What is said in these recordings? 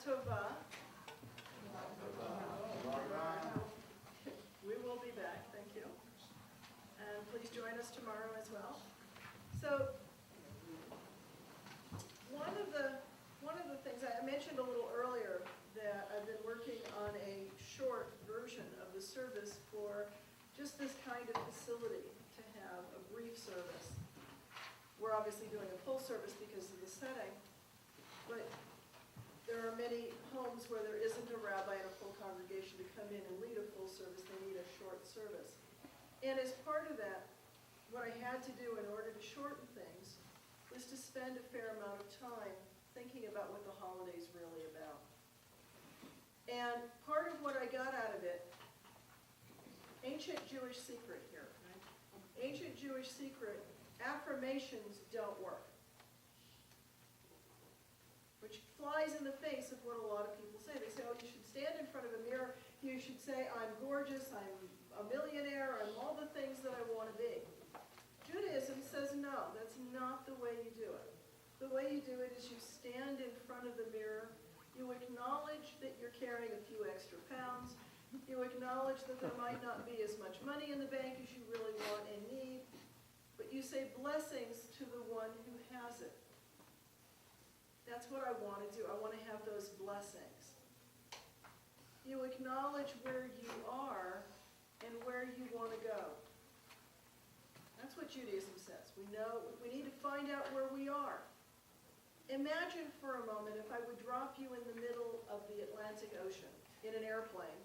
Tova. We will be back, thank you. And please join us tomorrow as well. So, one of the things I mentioned a little earlier that I've been working on a short version of the service for just this kind of facility to have a brief service. We're obviously doing a full service because of the setting, but there are many homes where there isn't a rabbi and a full congregation to come in and lead a full service. They need a short service. And as part of that, what I had to do in order to shorten things was to spend a fair amount of time thinking about what the holiday's really about. And part of what I got out of it, ancient Jewish secret here, right? Ancient Jewish secret, affirmations don't work. Which flies in the face of what a lot of people say. They say, oh, you should stand in front of a mirror, you should say, I'm gorgeous, I'm a millionaire, I'm all the things that I want to be. Judaism says no, that's not the way you do it. The way you do it is you stand in front of the mirror, you acknowledge that you're carrying a few extra pounds, you acknowledge that there might not be as much money in the bank as you really want and need, but you say blessings to the one who has it. That's what I want to do. I want to have those blessings. You acknowledge where you are and where you want to go. That's what Judaism says. We know we need to find out where we are. Imagine for a moment if I would drop you in the middle of the Atlantic Ocean in an airplane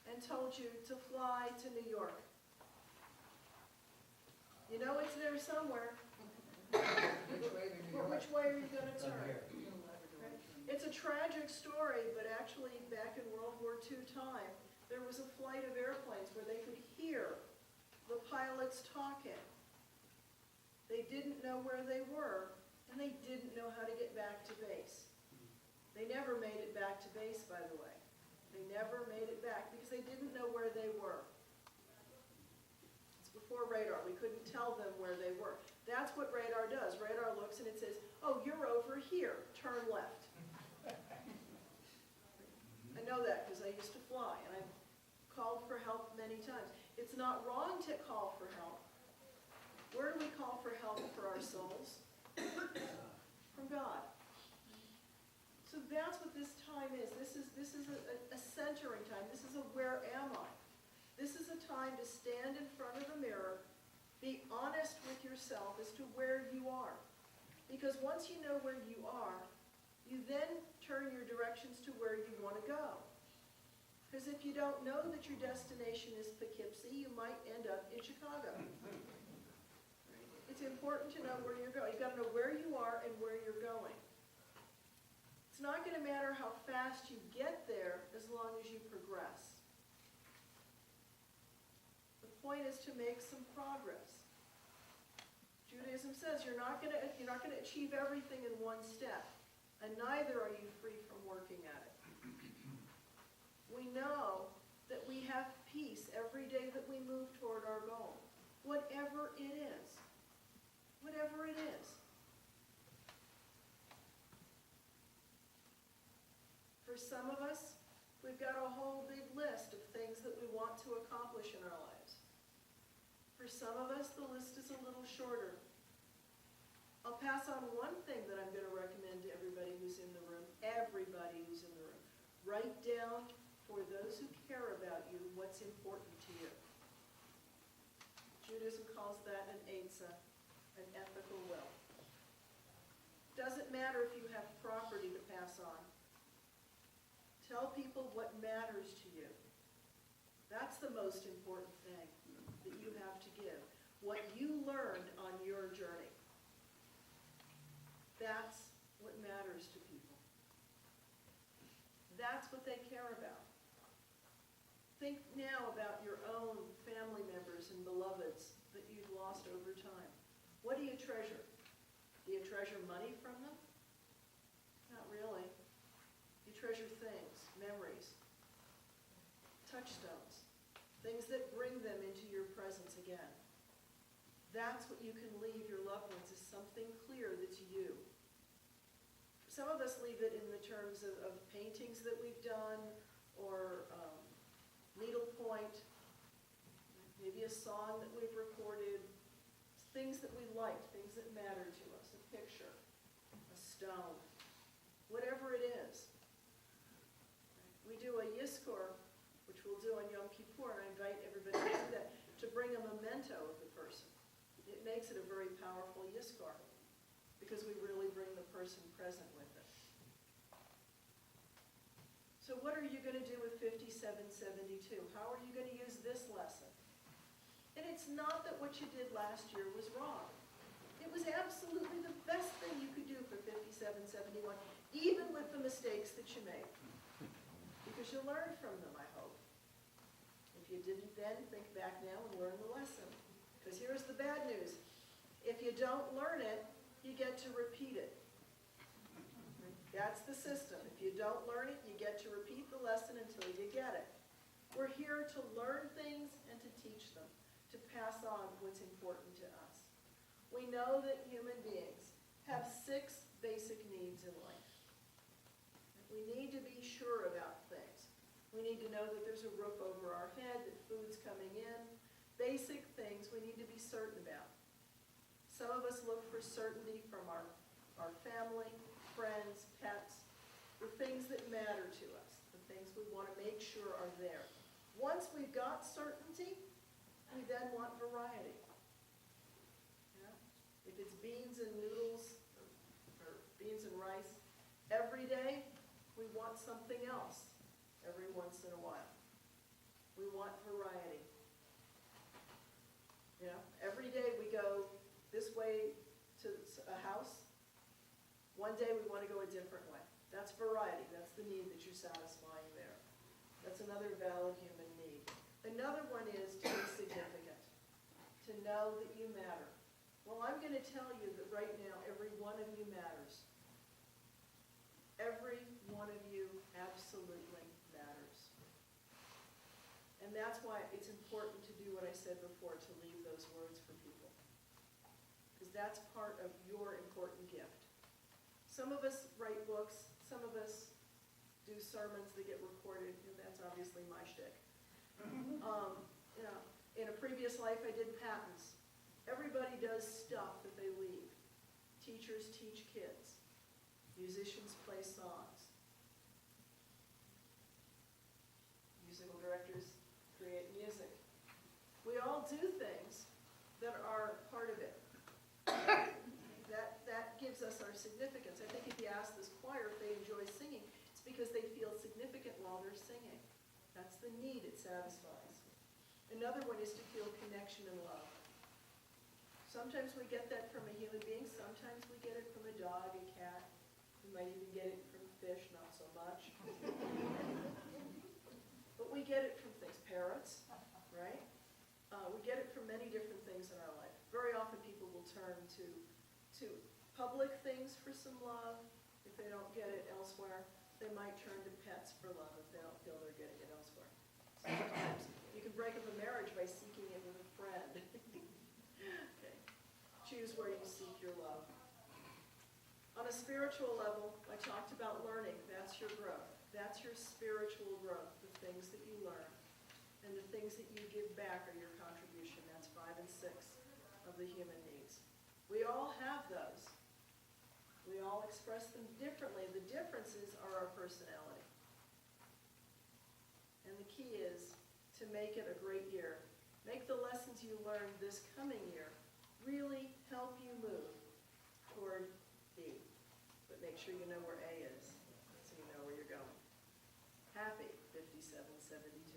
and told you to fly to New York. You know it's there somewhere. Which way are you going to turn? It's a tragic story, but actually back in World War II time, there was a flight of airplanes where they could hear the pilots talking. They didn't know where they were, and they didn't know how to get back to base. They never made it back to base, by the way. They never made it back because they didn't know where they were. It's before radar. We couldn't tell them where they were. That's what radar does. Radar looks and it says, oh, you're over here. Turn left. I know that because I used to fly, and I've called for help many times. It's not wrong to call for help. Where do we call for help for our souls? From God. So that's what this time is. This is a centering time. This is a where am I? This is a time to stand in front of a mirror, be honest with yourself as to where you are. Because once you know where you are, you then turn your directions to where you want to go. Because if you don't know that your destination is Poughkeepsie, you might end up in Chicago. It's important to know where you're going. You've got to know where you are and where you're going. It's not going to matter how fast you get there as long as you progress. The point is to make some progress. Judaism says you're not going to achieve everything in one step, and neither are you free from working at it. We know that we have peace every day that we move toward our goal, whatever it is. Whatever it is. For some of us, we've got a whole big list of things that we want to accomplish in our lives. For some of us, the list is a little shorter. I'll pass on one thing that I'm going to recommend to everybody who's in the room. Everybody who's in the room. Write down, for those who care about you, what's important to you. Judaism calls that an eitzah, an ethical will. Doesn't matter if you have property to pass on. Tell people what matters to you. That's the most important thing that you have to give. What you learned on your journey. That's what matters to people. That's what they care about. Think now about your own family members and beloveds that you've lost over time. What do you treasure? Do you treasure money from them? Not really. You treasure things, memories, touchstones, things that bring them into your presence again. That's what you can leave your loved ones, is something clear that's you. Some of us leave it in the terms of paintings that we've done, or needlepoint, maybe a song that we've recorded, things that we like, things that matter to us, a picture, a stone, whatever it is. We do a Yizkor, which we'll do on Yom Kippur, and I invite everybody to do that, to bring a memento of the person. It makes it a very powerful Yizkor, because we really bring the person present with it. So what are you going to do with 5772? How are you going to use this lesson? And it's not that what you did last year was wrong. It was absolutely the best thing you could do for 5771, even with the mistakes that you made. Because you learned from them, I hope. If you didn't then, think back now and learn the lesson. Because here's the bad news. If you don't learn it, you get to repeat it. That's the system. If you don't learn it, you get to repeat the lesson until you get it. We're here to learn things and to teach them, to pass on what's important to us. We know that human beings have 6 basic needs in life. We need to be sure about things. We need to know that there's a roof over our head, that food's coming in. Basic things we need to be certain about. Some of us look for certainty from our family, friends, pets, the things that matter to us, the things we want to make sure are there. Once we've got certainty, we then want variety. Yeah? If it's beans and noodles or beans and rice every day, we want something else every once in a while. We want variety. You know, every day we go this way to a house. One day we want to go a different way. That's variety. That's the need that you're satisfying there. That's another valid human need. Another one is to be significant, to know that you matter. Well, I'm going to tell you that right now every one of you matters. Every one of you absolutely matters. And that's why it's important to do what I said before, to leave those words for people. Because that's part of your important gift. Some of us write books, some of us do sermons that get recorded, and that's obviously my shtick. You know, in a previous life I did patents. Everybody does stuff that they leave. Teachers teach kids. Musicians play songs. Musical directors create music. We all do things that are part of it. That gives us our significance. I think if you ask this choir if they enjoy singing, it's because they feel significant while they're singing. That's the need it satisfies. Another one is to feel connection and love. Sometimes we get that from a human being. Sometimes we get it from a dog, a cat. We might even get it from fish, not so much. But we get it from things. Parrots, right? We get it from many different things in our life. Very often people will turn to public things for some love. If they don't get it elsewhere, they might turn to pets for love if they don't feel they're getting it elsewhere. Sometimes you can break up a marriage by seeking it with a friend. Okay. Choose where you seek your love. On a spiritual level, I talked about learning. That's your growth. That's your spiritual growth, the things that you learn. And the things that you give back are your contribution. That's 5 and 6 of the human needs. We all have those. We all express them differently. The differences are our personality. And the key is to make it a great year. Make the lessons you learned this coming year really help you move toward B. But make sure you know where A is, so you know where you're going. Happy 5772.